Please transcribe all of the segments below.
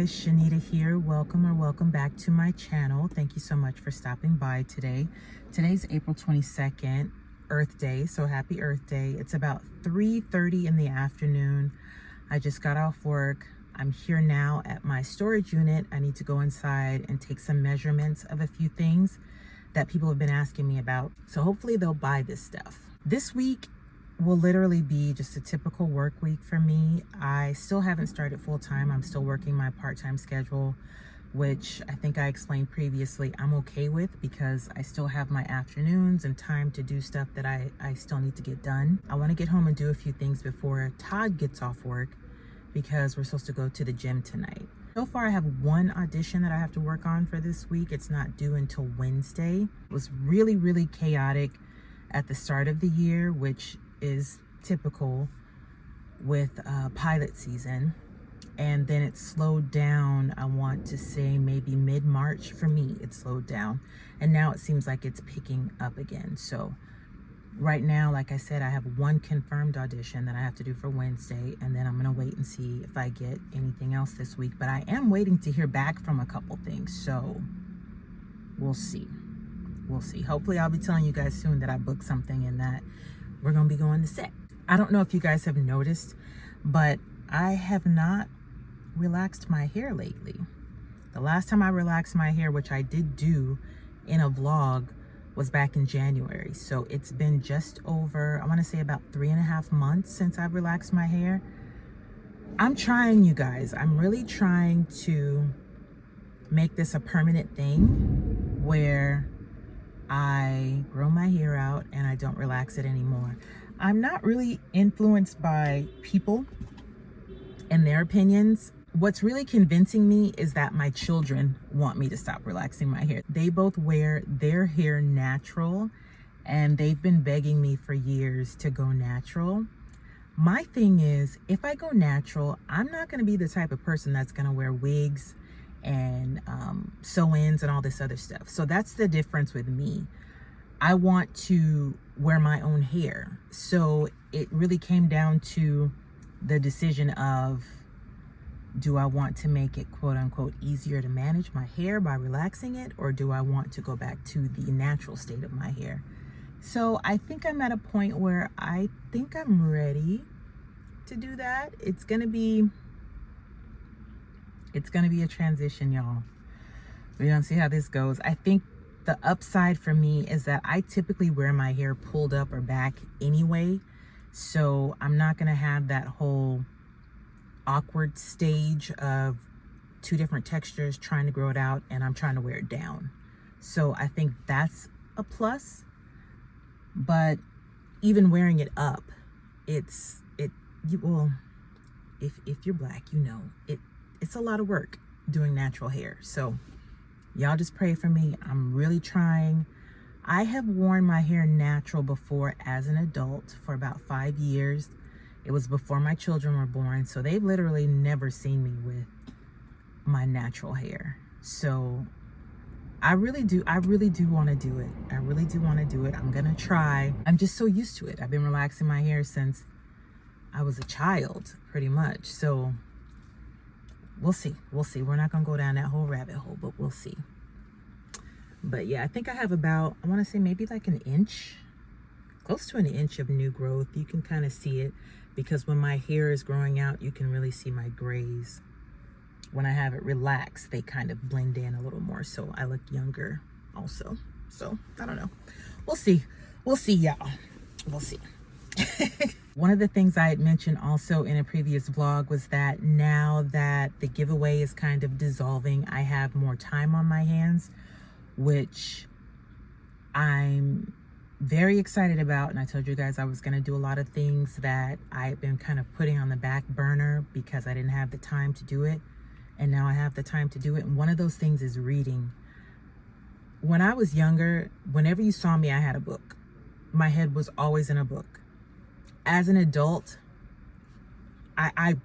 guys, Shenita here. Welcome back to my channel. Thank you so much for stopping by today. Today's April 22nd, Earth Day, so happy Earth Day. It's about 3:30 in the afternoon. I just got off work. I'm here now at my storage unit. I need to go inside and take some measurements of a few things that people have been asking me about. So hopefully they'll buy this stuff. This week will literally be just a typical work week for me. I still haven't started full time. I'm still working my part-time schedule, which I think I explained previously I'm okay with because I still have my afternoons and time to do stuff that I still need to get done. I want to get home and do a few things before Todd gets off work because we're supposed to go to the gym tonight. So far I have one audition that I have to work on for this week. It's not due until Wednesday. It was really chaotic at the start of the year, which is typical with pilot season, and then it slowed down. I want to say maybe mid-March. For me, it slowed down, and now it seems like it's picking up again. So right now, like I said, I have one confirmed audition that I have to do for Wednesday, and then I'm gonna wait and see if I get anything else this week. But I am waiting to hear back from a couple things, so we'll see. Hopefully I'll be telling you guys soon that I booked something and that we're gonna be going to set. I don't know if you guys have noticed, but I have not relaxed my hair lately. The last time I relaxed my hair, which I did do in a vlog, was back in January. So it's been just over, I wanna say about 3.5 months since I've relaxed my hair. I'm trying, you guys. I'm really trying to make this a permanent thing where I grow my hair out and I don't relax it anymore. I'm not really influenced by people and their opinions. What's really convincing me is that my children want me to stop relaxing my hair. They both wear their hair natural and they've been begging me for years to go natural. My thing is, if I go natural, I'm not going to be the type of person that's going to wear wigs and sew-ins and all this other stuff. So that's the difference with me. I want to wear my own hair. So it really came down to the decision of, do I want to make it quote unquote easier to manage my hair by relaxing it, or do I want to go back to the natural state of my hair? So I think I'm at a point where I think I'm ready to do that. It's gonna be a transition, y'all. We're gonna see how this goes. I think the upside for me is that I typically wear my hair pulled up or back anyway. So I'm not gonna have that whole awkward stage of two different textures trying to grow it out and I'm trying to wear it down. So I think that's a plus. But even wearing it up, if you're black, you know, it's a lot of work doing natural hair. So y'all just pray for me. I'm really trying. I have worn my hair natural before as an adult for about 5 years. It was before my children were born. So they've literally never seen me with my natural hair. So I really do want to do it. I'm going to try. I'm just so used to it. I've been relaxing my hair since I was a child, pretty much. So we'll see. We're not gonna go down that whole rabbit hole, but we'll see. But yeah, I think I have about, I want to say maybe like an inch, close to an inch of new growth. You can kind of see it because when my hair is growing out, you can really see my grays. When I have it relaxed, they kind of blend in a little more, so I look younger also. So I don't know. We'll see, y'all. We'll see. One of the things I had mentioned also in a previous vlog was that now that the giveaway is kind of dissolving, I have more time on my hands, which I'm very excited about. And I told you guys I was going to do a lot of things that I had been kind of putting on the back burner because I didn't have the time to do it. And now I have the time to do it. And one of those things is reading. When I was younger, whenever you saw me, I had a book. My head was always in a book. As an adult, I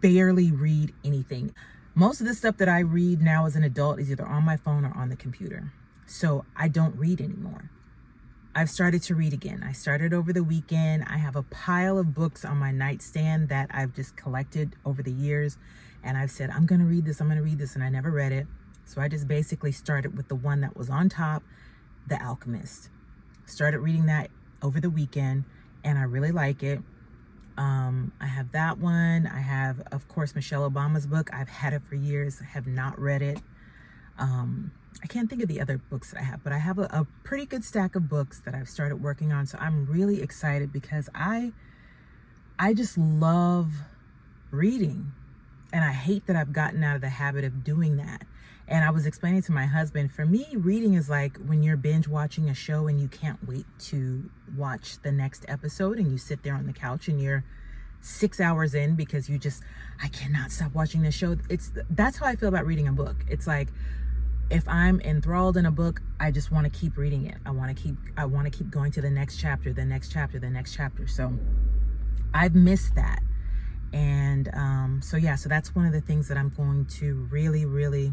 barely read anything. Most of the stuff that I read now as an adult is either on my phone or on the computer. So I don't read anymore. I've started to read again. I started over the weekend. I have a pile of books on my nightstand that I've just collected over the years. and I've said, I'm going to read this, and I never read it. So I just basically started with the one that was on top, The Alchemist. Started reading that over the weekend, and I really like it. I have that one. I have, of course, Michelle Obama's book. I've had it for years, have not read it. I can't think of the other books that I have, but I have a pretty good stack of books that I've started working on. So I'm really excited because I just love reading, and I hate that I've gotten out of the habit of doing that. And I was explaining to my husband, for me, reading is like when you're binge watching a show and you can't wait to watch the next episode, and you sit there on the couch and you're 6 hours in because I cannot stop watching this show. That's how I feel about reading a book. It's like, if I'm enthralled in a book, I just want to keep reading it. I want to keep going to the next chapter, the next chapter, the next chapter. So I've missed that. And so that's one of the things that I'm going to really, really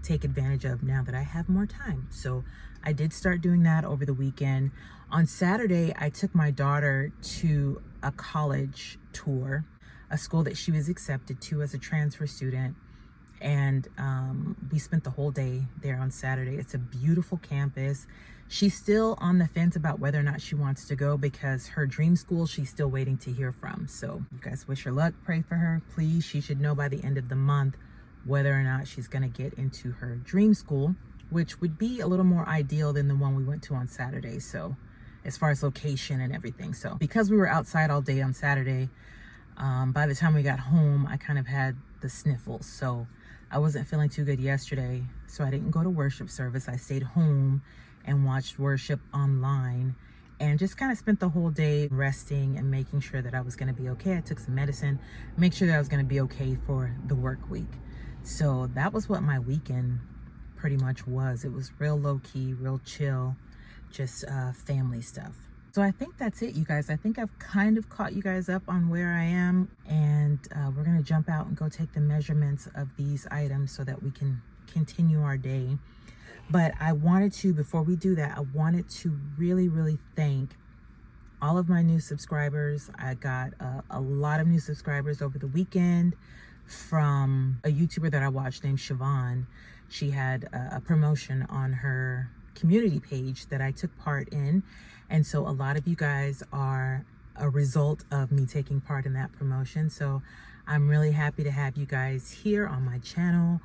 take advantage of now that I have more time. So I did start doing that over the weekend. On Saturday, I took my daughter to a college tour, a school that she was accepted to as a transfer student. And we spent the whole day there on Saturday. It's a beautiful campus. She's still on the fence about whether or not she wants to go, because her dream school she's still waiting to hear from. So you guys wish her luck, pray for her, please. She should know by the end of the month whether or not she's going to get into her dream school, which would be a little more ideal than the one we went to on Saturday. So as far as location and everything. So because we were outside all day on Saturday, by the time we got home, I kind of had the sniffles. So I wasn't feeling too good yesterday. So I didn't go to worship service. I stayed home and watched worship online, and just kind of spent the whole day resting and making sure that I was going to be okay. I took some medicine, make sure that I was going to be okay for the work week. So that was what my weekend pretty much was. It was real low key, real chill, just family stuff. So I think that's it, you guys. I think I've kind of caught you guys up on where I am, and we're going to jump out and go take the measurements of these items so that we can continue our day. But I wanted to, before we do that, I wanted to really, really thank all of my new subscribers. I got a lot of new subscribers over the weekend from a YouTuber that I watched named Siobhan. She had a promotion on her community page that I took part in. And so a lot of you guys are a result of me taking part in that promotion. So I'm really happy to have you guys here on my channel.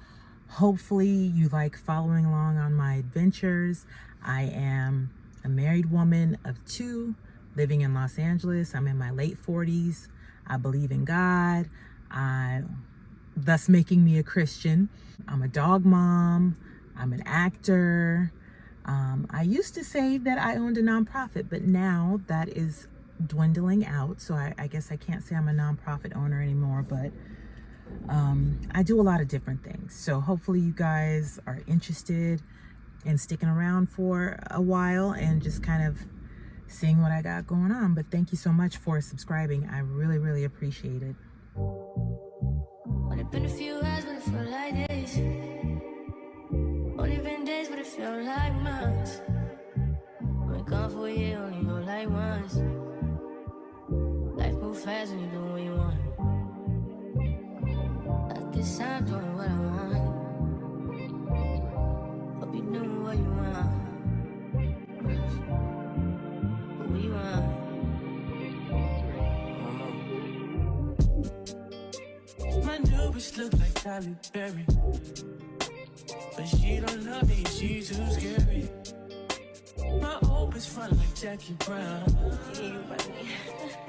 Hopefully you like following along on my adventures. I am a married woman of 2 living in Los Angeles. I'm in my late 40s. I believe in God, thus making me a Christian. I'm a dog mom. I'm an actor. I used to say that I owned a nonprofit, but now that is dwindling out. So I guess I can't say I'm a nonprofit owner anymore, but I do a lot of different things. So hopefully you guys are interested in sticking around for a while and just kind of seeing what I got going on. But thank you so much for subscribing. I really, really appreciate it. Only been a few hours, but it felt like days. Only been days, but it felt like months. Been gone for a year, only go like once. Life move fast when you do what you want. At this time, doing what I want. Hope you doing what you want. What you want. My new bitch look like Tyler Perry, but she don't love me, she too scary. My old bitch front like Jackie Brown.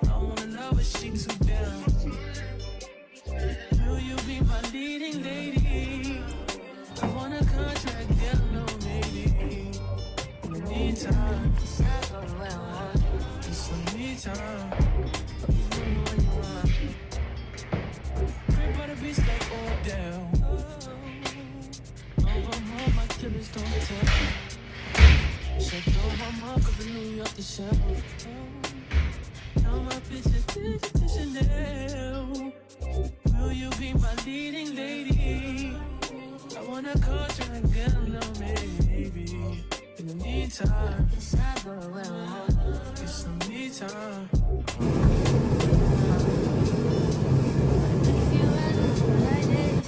I wanna love her, she too down. Will you be my leading lady? I want a contract, get no maybe. In the meantime, it's not going well. It's some me time. Hope you know what you want. Crib by the beach like Odell. Over home, my killers don't tell. Shut door, I'm up of New York to Shell. Now my bitch is digital Chanel. Will you be my leading lady? I want a contract, get a little maybe. In the meantime, it's not going well. It's some me time. If you had a like this,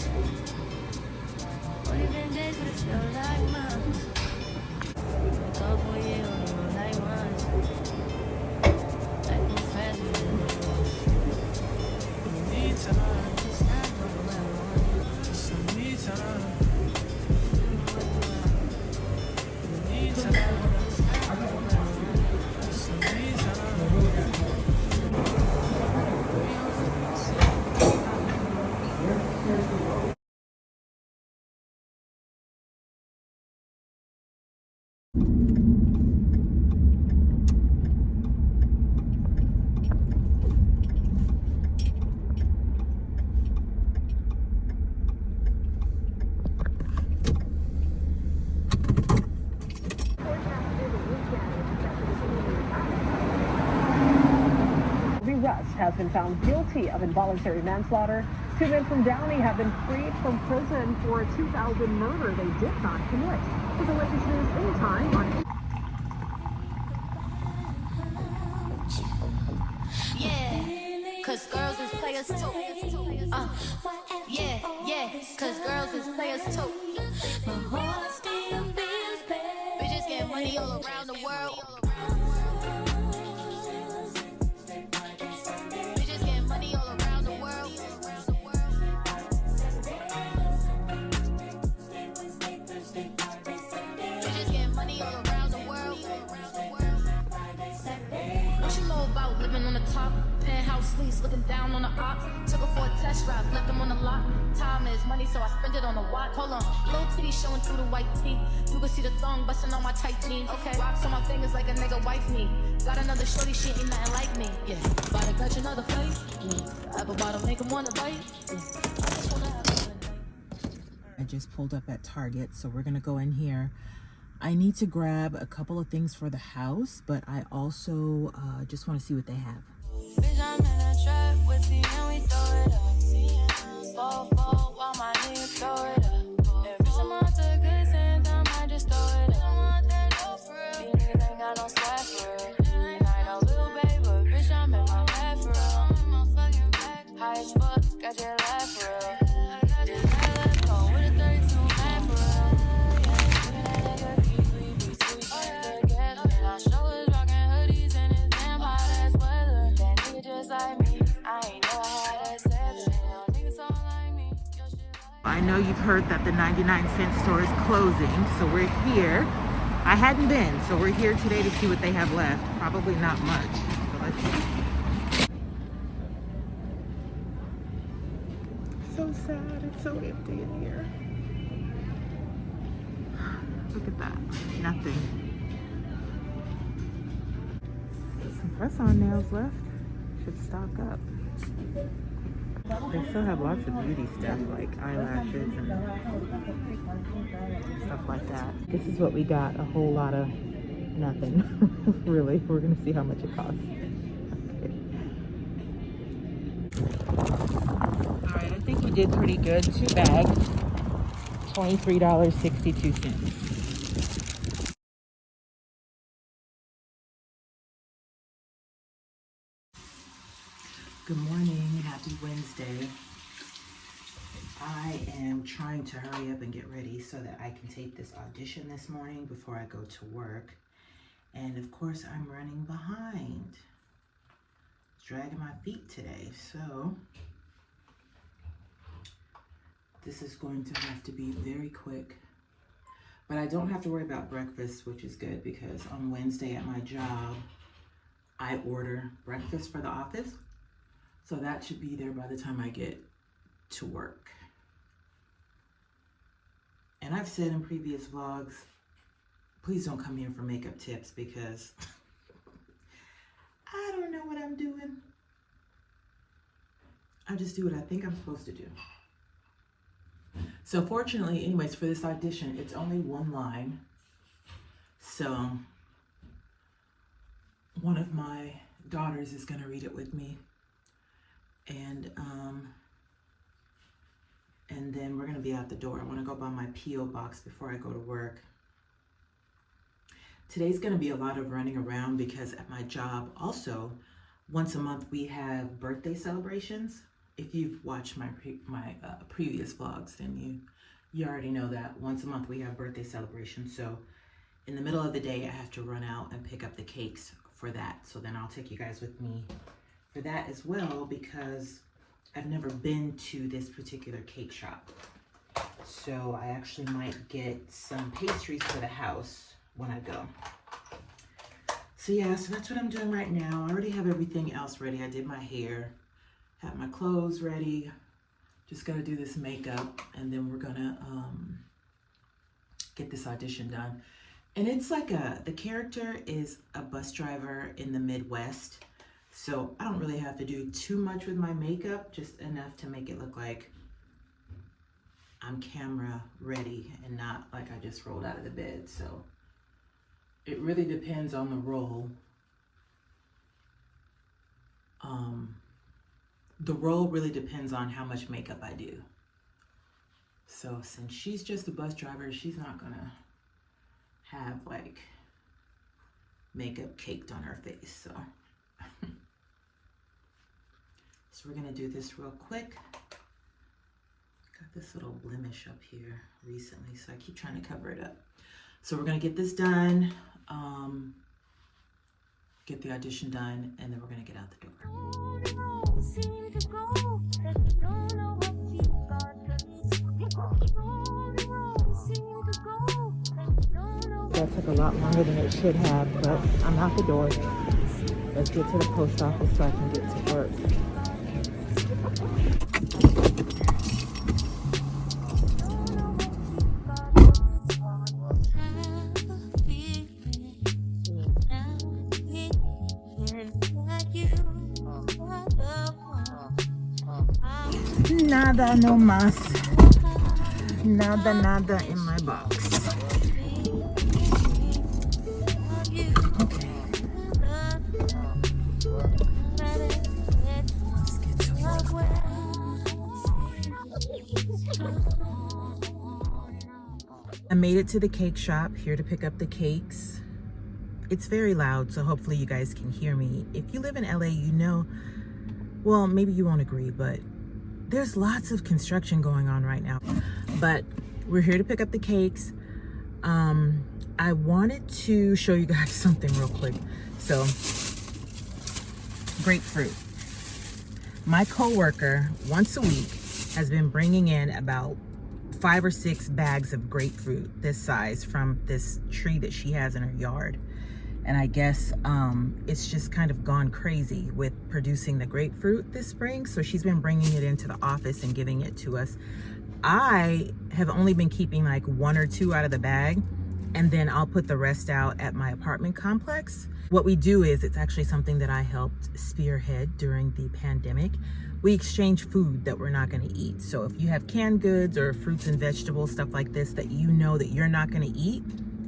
Trust has been found guilty of involuntary manslaughter. 2 men from Downey have been freed from prison for a 2000 murder they did not commit. For the latest news anytime on Cause girls is players too. Yeah, cause girls is players too. My heart still feels bad. Bitches get money all around the world. Bitches get money all around the world. Bitches get money all around the world. What you know about living on the top? Penthouse lease, looking down on the ops. Took her for a test drive, left them on the lot. Time is money, so I spend it on a watch. Hold on, little titty showing through the white tee. You can see the thong busting on my tight jeans. Okay, rocks on my fingers like a nigga wife me. Got another shorty, she ain't nothing like me. Yeah, about to catch another fight. Apple bottom make him wanna bite. I just wanna have a good night. I just pulled up at Target, so we're gonna go in here. I need to grab a couple of things for the house, but I also just want to see what they have. Bitch, I'm in a trap with the and we throw it up. Fall while my niggas throw it up. If bitch, I'm out the good sense, I might just throw it up. I'm out that dope for real. These niggas ain't got no swag for real. And I know little baby, but bitch, I'm in my bag for real. I'm in my fucking bag. High as fuck, got your laugh for real. I got this bad left home with a 32 man for real. Yeah, even that nigga be sweet, can't forget. And I show is rockin' hoodies and it's damn hot as weather. That nigga just like me, I ain't never had a seven. Niggas all like me, your shit like I know you've heard that the 99-cent store is closing, so we're here. I hadn't been, so we're here today to see what they have left. Probably not much, but let's see. So sad, it's so empty in here. Look at that, nothing. Some press-on nails left. Should stock up. They still have lots of beauty stuff like eyelashes and stuff like that. This is what we got, a whole lot of nothing. Really, we're gonna see how much it costs. Okay. All right, I think we did pretty good. 2 bags, $23.62. Good morning, happy Wednesday. I am trying to hurry up and get ready so that I can tape this audition this morning before I go to work. And of course, I'm running behind. Dragging my feet today, so this is going to have to be very quick. But I don't have to worry about breakfast, which is good because on Wednesday at my job, I order breakfast for the office. So that should be there by the time I get to work. And I've said in previous vlogs, please don't come here for makeup tips because I don't know what I'm doing. I just do what I think I'm supposed to do. So fortunately, anyways, for this audition, it's only 1 line. So one of my daughters is gonna read it with me. And then we're gonna be out the door. I wanna go by my P.O. box before I go to work. Today's gonna be a lot of running around because at my job also, once a month we have birthday celebrations. If you've watched my previous vlogs, then you already know that once a month we have birthday celebrations. So in the middle of the day, I have to run out and pick up the cakes for that. So then I'll take you guys with me for that as well because I've never been to this particular cake shop. So I actually might get some pastries for the house when I go. So yeah, so that's what I'm doing right now. I already have everything else ready. I did my hair, have my clothes ready. Just gotta do this makeup and then we're gonna get this audition done. And it's like the character is a bus driver in the Midwest. So I don't really have to do too much with my makeup, just enough to make it look like I'm camera ready and not like I just rolled out of the bed. So it really depends on the role The role really depends on how much makeup I do. So since she's just a bus driver, she's not gonna have like makeup caked on her face. So so we're gonna do this real quick. Got this little blemish up here recently, so I keep trying to cover it up. So we're gonna get this done, get the audition done, and then we're gonna get out the door. That took a lot longer than it should have, but I'm out the door. Let's get to the post office so I can get to work. Nada no más. Nada in my box. Okay. Let's get to work. I made it to the cake shop, here to pick up the cakes. It's very loud, so hopefully you guys can hear me. If you live in LA, you know, well, maybe you won't agree, but there's lots of construction going on right now. But we're here to pick up the cakes. I wanted to show you guys something real quick. So, grapefruit. My coworker, once a week, has been bringing in about 5 or 6 bags of grapefruit this size from this tree that she has in her yard. And I guess it's just kind of gone crazy with producing the grapefruit this spring. So she's been bringing it into the office and giving it to us. I have only been keeping like 1 or 2 out of the bag, and then I'll put the rest out at my apartment complex. What we do is, it's actually something that I helped spearhead during the pandemic. We exchange food that we're not gonna eat. So if you have canned goods or fruits and vegetables, stuff like this, that you know that you're not gonna eat,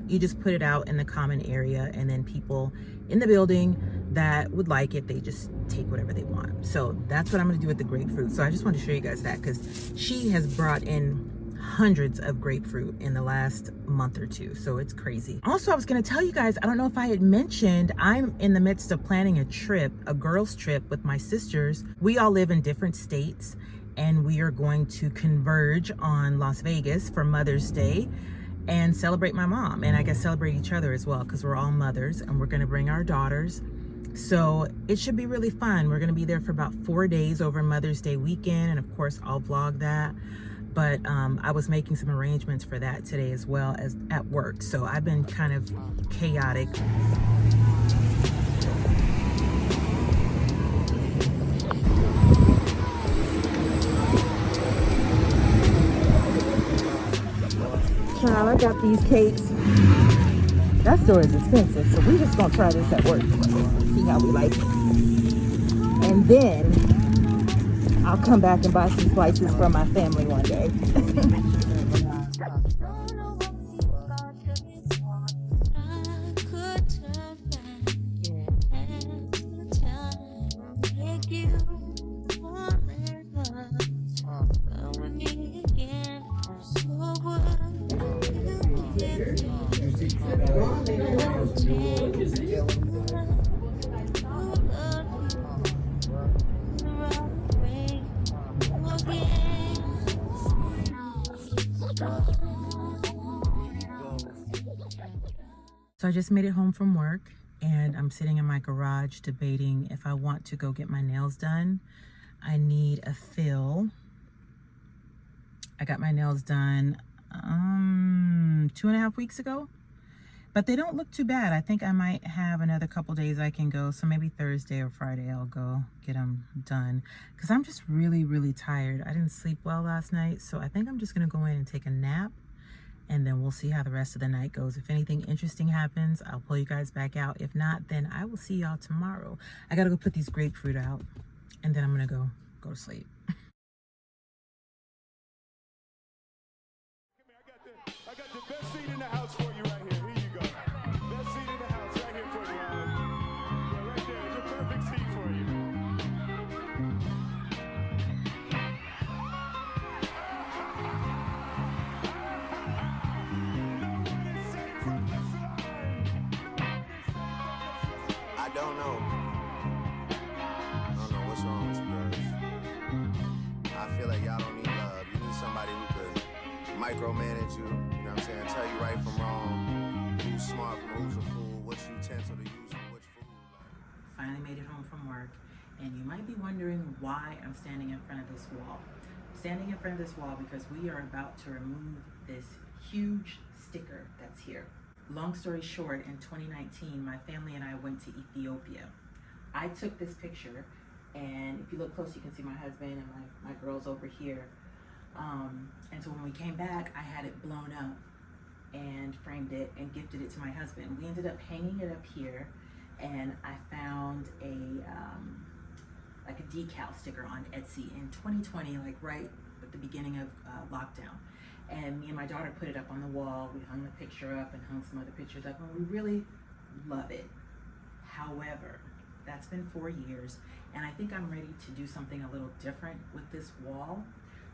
you just put it out in the common area, and then people in the building that would like it, they just take whatever they want. So that's what I'm gonna do with the grapefruit. So I just wanted to show you guys that, because she has brought in hundreds of grapefruit in the last month or 2. So it's crazy. Also, I was gonna tell you guys, I don't know if I had mentioned, I'm in the midst of planning a trip, a girls trip with my sisters. We all live in different states, and we are going to converge on Las Vegas for Mother's Day and celebrate my mom, and I guess celebrate each other as well, because we're all mothers, and we're gonna bring our daughters. So it should be really fun. We're gonna be there for about 4 days over Mother's Day weekend, and of course I'll vlog that. But I was making some arrangements for that today as well as at work. So I've been kind of chaotic. Child, I got these cakes. That store is expensive, so we're just gonna try this at work. See how we like it. And then I'll come back and buy some slices for my family one day. So I just made it home from work, and I'm sitting in my garage debating if I want to go get my nails done. I need a fill. I got my nails done 2.5 weeks ago, but they don't look too bad. I think I might have another couple days I can go, so maybe Thursday or Friday I'll go get them done, because I'm just really tired. I didn't sleep well last night, so I think I'm just gonna go in and take a nap, and then we'll see how the rest of the night goes. If anything interesting happens, I'll pull you guys back out. If not, then I will see y'all tomorrow. I gotta go put these grapefruit out, and then I'm gonna go to sleep. I got the best seat in the house for you right here. Here you go. Best seat in the house right here for you, Alan. Yeah, right there. It's a perfect seat for you. don't know. I don't know what's wrong with you girls. I feel like y'all don't need love. You need somebody who could micromanage you, you know what I'm saying? Tell you right from wrong, who's smart from who's a fool, which utensil to use from which food. Finally made it home from work, and you might be wondering why I'm standing in front of this wall. I'm standing in front of this wall because we are about to remove this huge sticker that's here. Long story short, in 2019, my family and I went to Ethiopia. I took this picture, and if you look close, you can see my husband and my girls over here. And so when we came back, I had it blown up and framed it and gifted it to my husband. We ended up hanging it up here, and I found like a decal sticker on Etsy in 2020, like right at the beginning of lockdown. And me and my daughter put it up on the wall. We hung the picture up and hung some other pictures up, and we really love it. However, that's been 4 years, and I think I'm ready to do something a little different with this wall.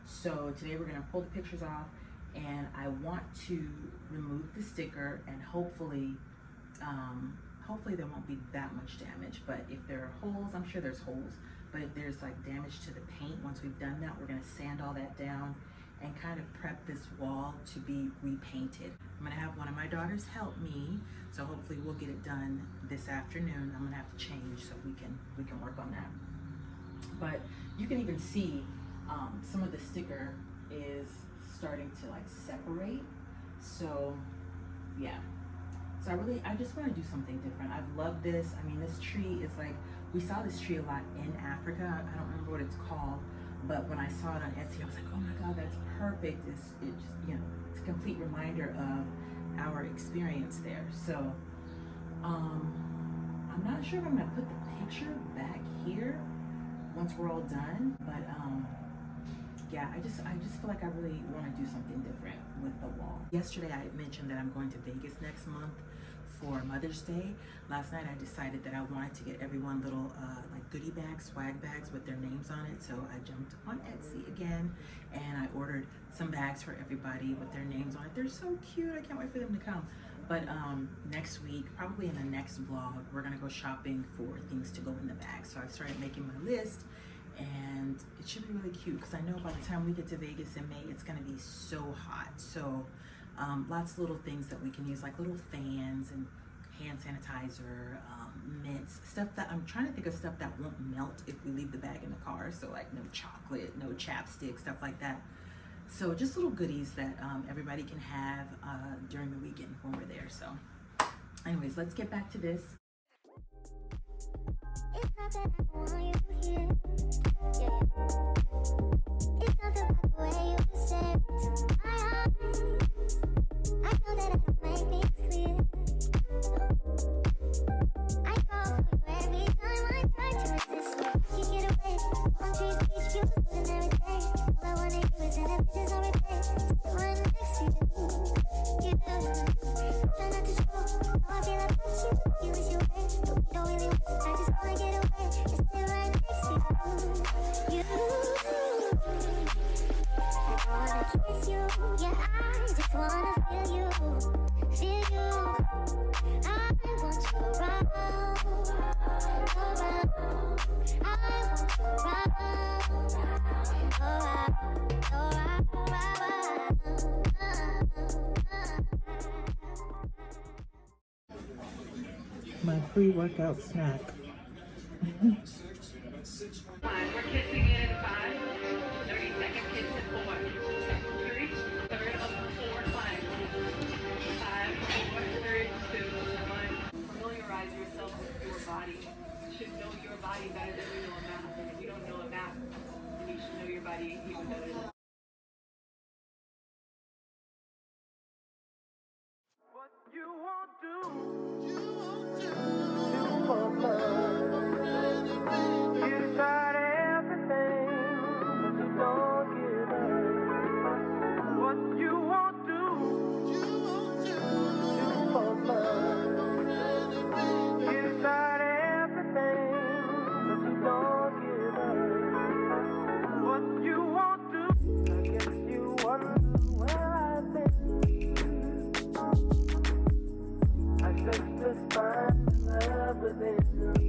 So today we're gonna pull the pictures off, and I want to remove the sticker, and hopefully there won't be that much damage. But if there are holes, I'm sure there's holes, but if there's like damage to the paint, once we've done that, we're gonna sand all that down and kind of prep this wall to be repainted. I'm gonna have one of my daughters help me, so hopefully we'll get it done this afternoon. I'm gonna have to change so we can work on that. But you can even see some of the sticker is starting to like separate. So yeah, so I just want to do something different. I've loved this. I mean, this tree is like, we saw this tree a lot in Africa. I don't remember what it's called, but when I saw it on Etsy, I was like, oh my God, that's perfect. It's just, you know, it's a complete reminder of our experience there. So I'm not sure if I'm gonna put the picture back here once we're all done, but yeah, I just feel like I really want to do something different with the wall. Yesterday I mentioned that I'm going to Vegas next month for Mother's Day. Last night I decided that I wanted to get everyone little like goodie bags, swag bags with their names on it. So I jumped on Etsy again, and I ordered some bags for everybody with their names on it. They're so cute. I can't wait for them to come. But next week, probably in the next vlog, we're gonna go shopping for things to go in the bag. So I started making my list, and it should be really cute because I know by the time we get to Vegas in May, it's gonna be so hot. So lots of little things that we can use, like little fans and hand sanitizer, mints, stuff that I'm trying to think of stuff that won't melt if we leave the bag in the car. So like no chocolate, no chapstick, stuff like that. So just little goodies that everybody can have during the weekend when we're there. So anyways, let's get back to this. It's not that I don't want you here, yeah. It's not the way you stare into my eyes. I know that I can make things clear. I fall for you every time I try to resist you. You get away, palm trees, beach views, and everything. All I wanna do is send the pictures on replay. Sit right next to you. You do. Try not to show how I feel about you. You wish you were, but we don't really want to. I just wanna get away, just sit right next to you. You, I wanna kiss you. Yeah, I just wanna feel you, feel you. I want you around, around. I want you around, My pre-workout snack. We're kissing in 5, 30-second kiss in 4, 3, third of 4, 5, 4, 3, 2, 1. Familiarize yourself with your body. You should know your body better than you know a map. And if you don't know a map, then you should know your body even better than What you won't do. You tried everything, but you don't give up. What you won't do. You fall You tried everything, but you don't give up. What you won't do. I guess you wonder where I've been. I searched to find love within.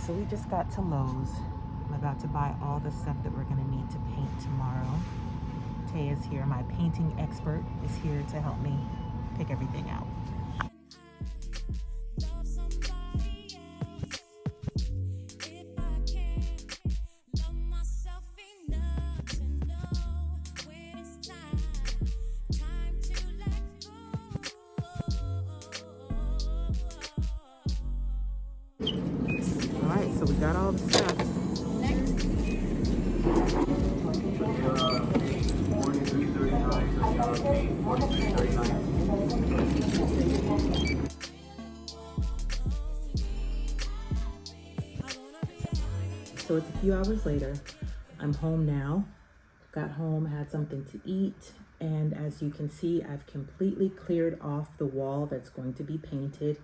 So we just got to Lowe's. I'm about to buy all the stuff that we're gonna need to paint tomorrow. Tay is here, my painting expert is here to help me pick everything out. Love somebody else. If I can't love myself enough to know when it's time to let go. All right, so we got all the stuff. So it's a few hours later. I'm home now. Got home, had something to eat, and as you can see, I've completely cleared off the wall that's going to be painted.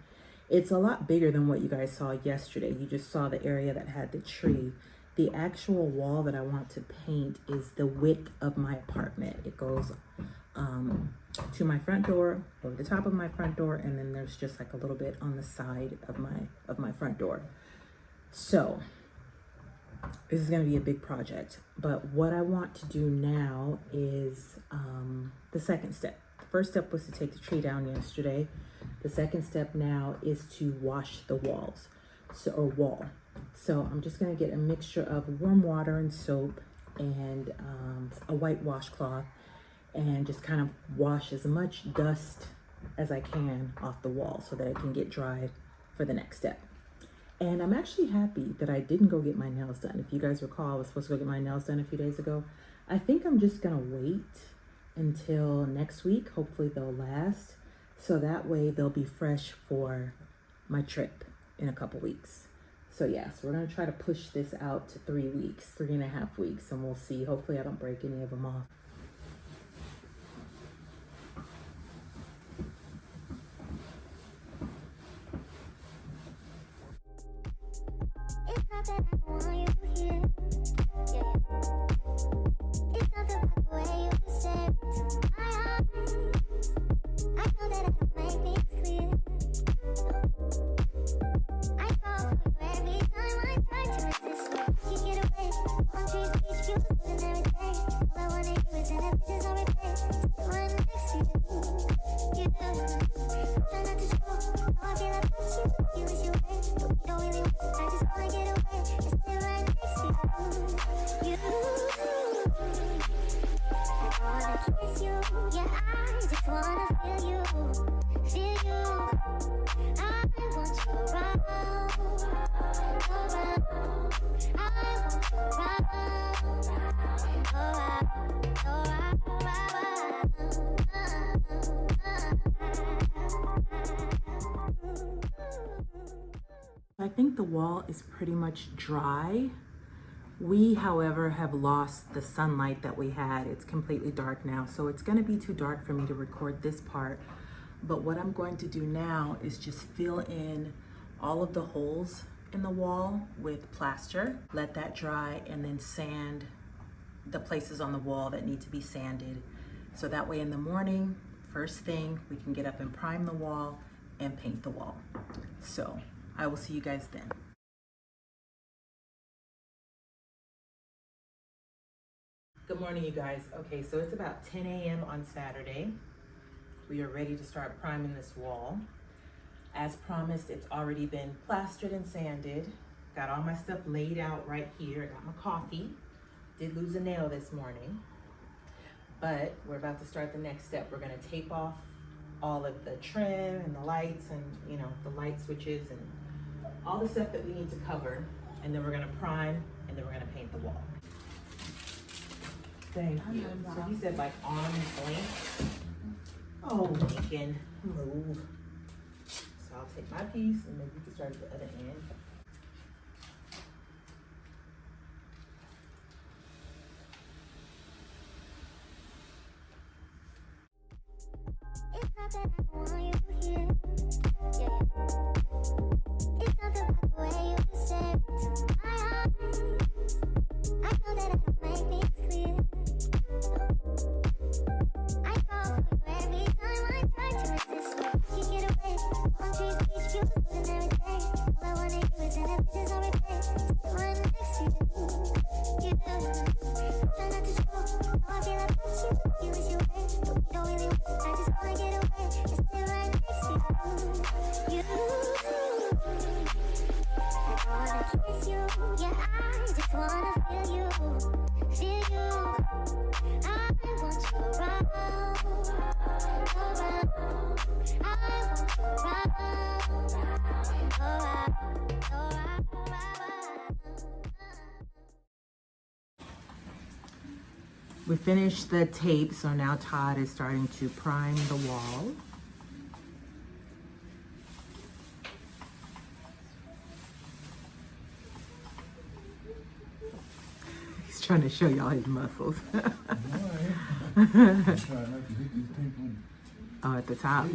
It's a lot bigger than what you guys saw yesterday. You just saw the area that had the tree. The actual wall that I want to paint is the width of my apartment. It goes to my front door, over the top of my front door, and then there's just like a little bit on the side of my front door. So this is going to be a big project, but what I want to do now is the second step. The first step was to take the tree down yesterday. The second step now is to wash the walls, wall. So I'm just going to get a mixture of warm water and soap and a white washcloth, and just kind of wash as much dust as I can off the wall so that it can get dry for the next step. And I'm actually happy that I didn't go get my nails done. If you guys recall, I was supposed to go get my nails done a few days ago. I think I'm just gonna wait until next week. Hopefully they'll last. So that way they'll be fresh for my trip in a couple weeks. So yeah, so we're gonna try to push this out to 3 weeks, 3.5 weeks, and we'll see. Hopefully I don't break any of them off. It's not that I don't want you here. Yeah. It's not the way you say it to my eyes. I know that I can make things clear. I fall for you every time I try to resist you. You get away. Palm trees, beach views, and everything. All I wanna do is send the pictures on replay. Right next to you. You do. Try not to show how I feel about you. You wish you were, but we don't really want to. I just wanna get away. Just sit right next to you. You. I wanna kiss you. Yeah, I just wanna feel you. Feel you. I want you around. Around. I want you around. I think the wall is pretty much dry. We, however, have lost the sunlight that we had. It's completely dark now, so it's gonna be too dark for me to record this part. But what I'm going to do now is just fill in all of the holes in the wall with plaster, let that dry, and then sand the places on the wall that need to be sanded. So that way in the morning, first thing, we can get up and prime the wall and paint the wall. So I will see you guys then. Good morning, you guys. Okay, so it's about 10 a.m. on Saturday. We are ready to start priming this wall. As promised, it's already been plastered and sanded. Got all my stuff laid out right here. I got my coffee. Did lose a nail this morning. But we're about to start the next step. We're gonna tape off all of the trim and the lights and, you know, the light switches and all the stuff that we need to cover. And then we're gonna prime, and then we're gonna paint the wall. Thank you. So he said like arm's length. Oh, Lincoln, move. So I'll take my piece and maybe we can start at the other end. It's not that I don't want you here. Yeah. It's not the way you say it to my eyes. I know that I can make things clear. I fall for you every time I try to resist you. You get away. Palm trees, beach views, and everything. All I wanna do is kiss you. Yeah, I just wanna feel you. Feel you. I want you around. Around. I want you around. We finished the tape, so now Todd is starting to prime the wall. He's trying to show y'all his muscles. Oh, at the top.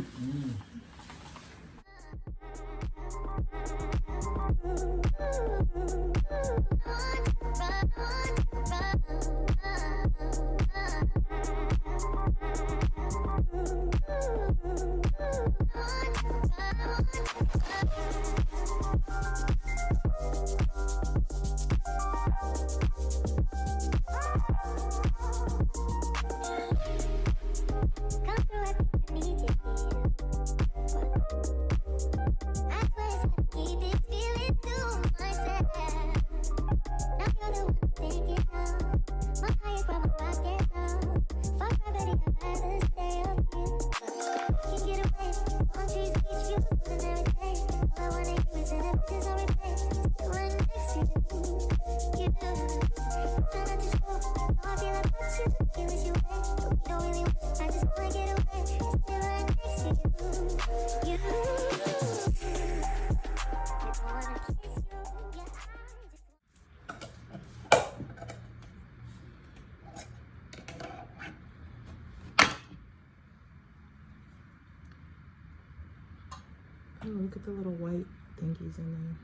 Oh, look at the little white thingies in there.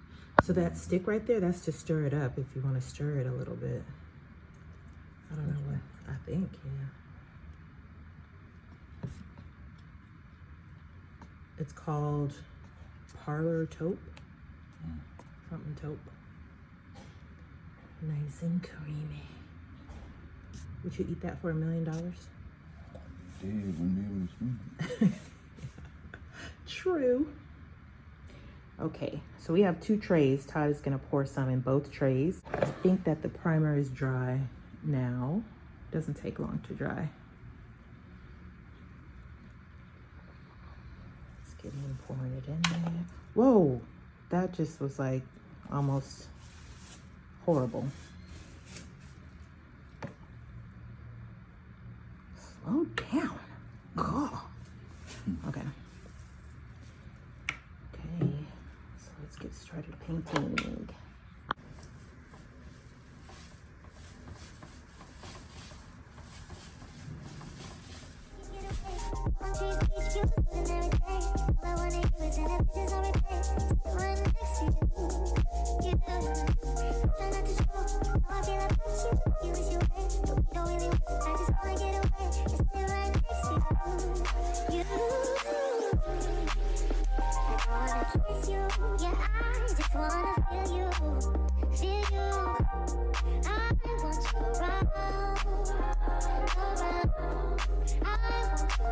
So that stick right there, that's to stir it up if you want to stir it a little bit. I don't know what, I think, yeah. It's called Parlor Taupe. Something taupe. Nice and creamy. Would you eat that for $1 million? Yeah, wouldn't be able to swim. True. Okay, so we have 2 trays. Todd is gonna pour some in both trays. I think that the primer is dry now. Doesn't take long to dry. Let's get him pouring it in there. Whoa, that just was like almost horrible. Slow down. God. Okay. Okay, so let's get started painting. Yeah, I just wanna feel you. Feel you. I want you around. Around. I want you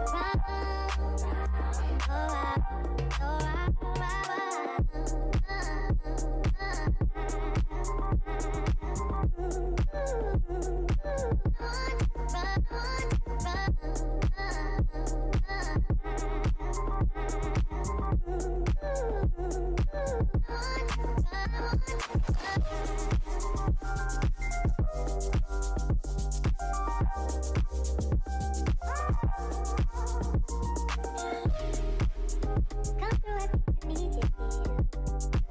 Come through, I need you here.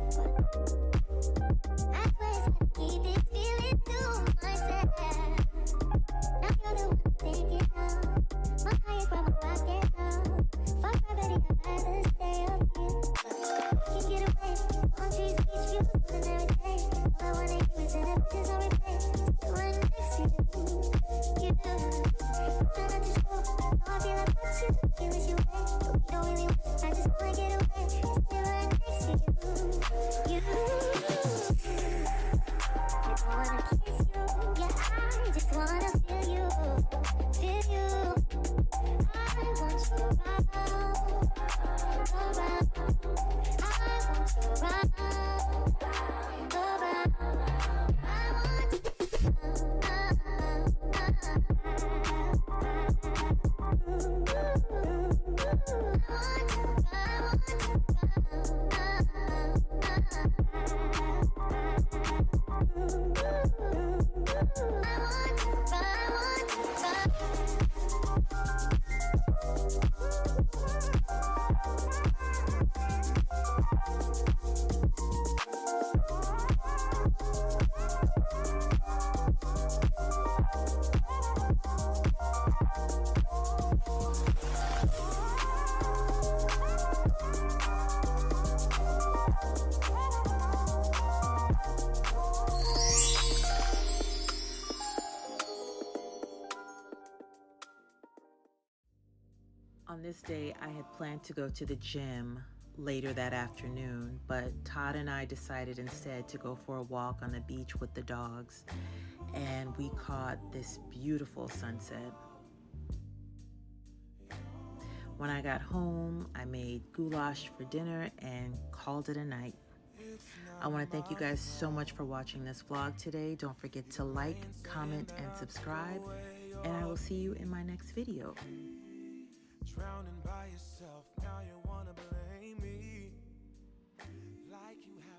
this day, I had planned to go to the gym later that afternoon, but Todd and I decided instead to go for a walk on the beach with the dogs, and we caught this beautiful sunset. When I got home, I made goulash for dinner and called it a night. I want to thank you guys so much for watching this vlog today. Don't forget to like, comment, and subscribe, and I will see you in my next video. Drowning by yourself, now you wanna blame me like you have.